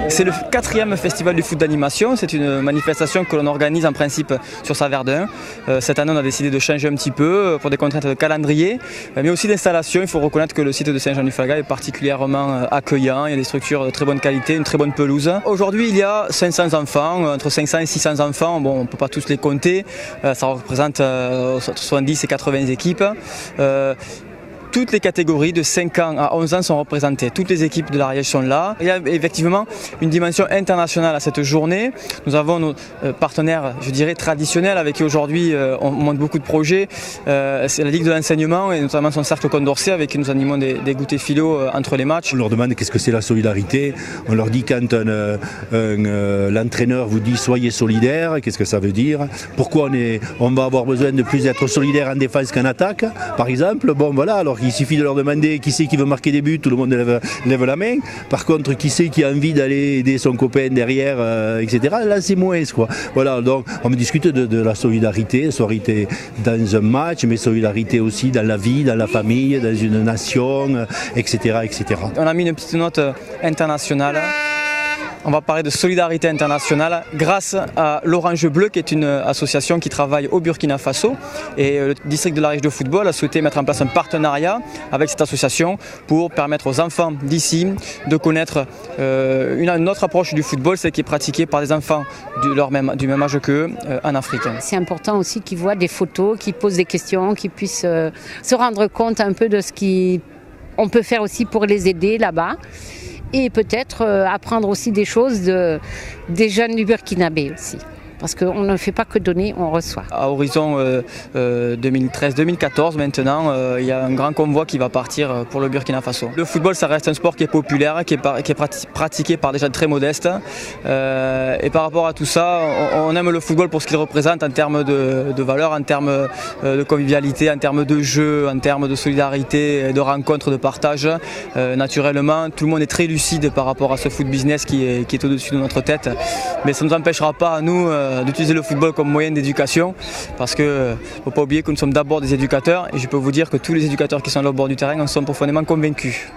C'est le 4e festival du foot d'animation. C'est une manifestation que l'on organise en principe sur Saverdun. Cette année, on a décidé de changer un petit peu pour des contraintes de calendrier, mais aussi d'installation. Il faut reconnaître que le site de Saint-Jean-du-Falga est particulièrement accueillant. Il y a des structures de très bonne qualité, une très bonne pelouse. Aujourd'hui, il y a 500 enfants, entre 500 et 600 enfants. Bon, on ne peut pas tous les compter. Ça représente 70 et 80 équipes. Toutes les catégories de 5 ans à 11 ans sont représentées. Toutes les équipes de l'Ariège sont là. Il y a effectivement une dimension internationale à cette journée. Nous avons nos partenaires, je dirais, traditionnels avec qui aujourd'hui on monte beaucoup de projets. C'est la Ligue de l'enseignement et notamment son cercle Condorcet avec qui nous animons des goûters philo entre les matchs. On leur demande qu'est-ce que c'est la solidarité. On leur dit quand l'entraîneur vous dit soyez solidaire, qu'est-ce que ça veut dire? Pourquoi on va avoir besoin de plus être solidaire en défense qu'en attaque, par exemple? Bon voilà, alors il suffit de leur demander qui c'est qui veut marquer des buts, tout le monde lève la main. Par contre, qui c'est qui a envie d'aller aider son copain derrière, etc. Là, c'est moins quoi. Voilà, donc on me discute de la solidarité dans un match, mais solidarité aussi dans la vie, dans la famille, dans une nation, etc., etc. On a mis une petite note internationale. On va parler de solidarité internationale grâce à l'Orange Bleu, qui est une association qui travaille au Burkina Faso. Et le district de l'Ariège de football a souhaité mettre en place un partenariat avec cette association pour permettre aux enfants d'ici de connaître une autre approche du football, celle qui est pratiquée par des enfants du même âge qu'eux en Afrique. C'est important aussi qu'ils voient des photos, qu'ils posent des questions, qu'ils puissent se rendre compte un peu de ce qu'on peut faire aussi pour les aider là-bas. Et peut-être apprendre aussi des choses des jeunes du Burkinabé aussi. Parce qu'on ne fait pas que donner, on reçoit. À horizon 2013-2014 maintenant, il y a un grand convoi qui va partir pour le Burkina Faso. Le football, ça reste un sport qui est populaire, qui est pratiqué par des gens très modestes. Et par rapport à tout ça, on aime le football pour ce qu'il représente en termes de valeurs, en termes de convivialité, en termes de jeu, en termes de solidarité, de rencontres, de partage. Naturellement, tout le monde est très lucide par rapport à ce foot business qui est au-dessus de notre tête. Mais ça ne nous empêchera pas à nous d'utiliser le football comme moyen d'éducation, parce qu'il ne faut pas oublier que nous sommes d'abord des éducateurs, et je peux vous dire que tous les éducateurs qui sont là au bord du terrain en sont profondément convaincus.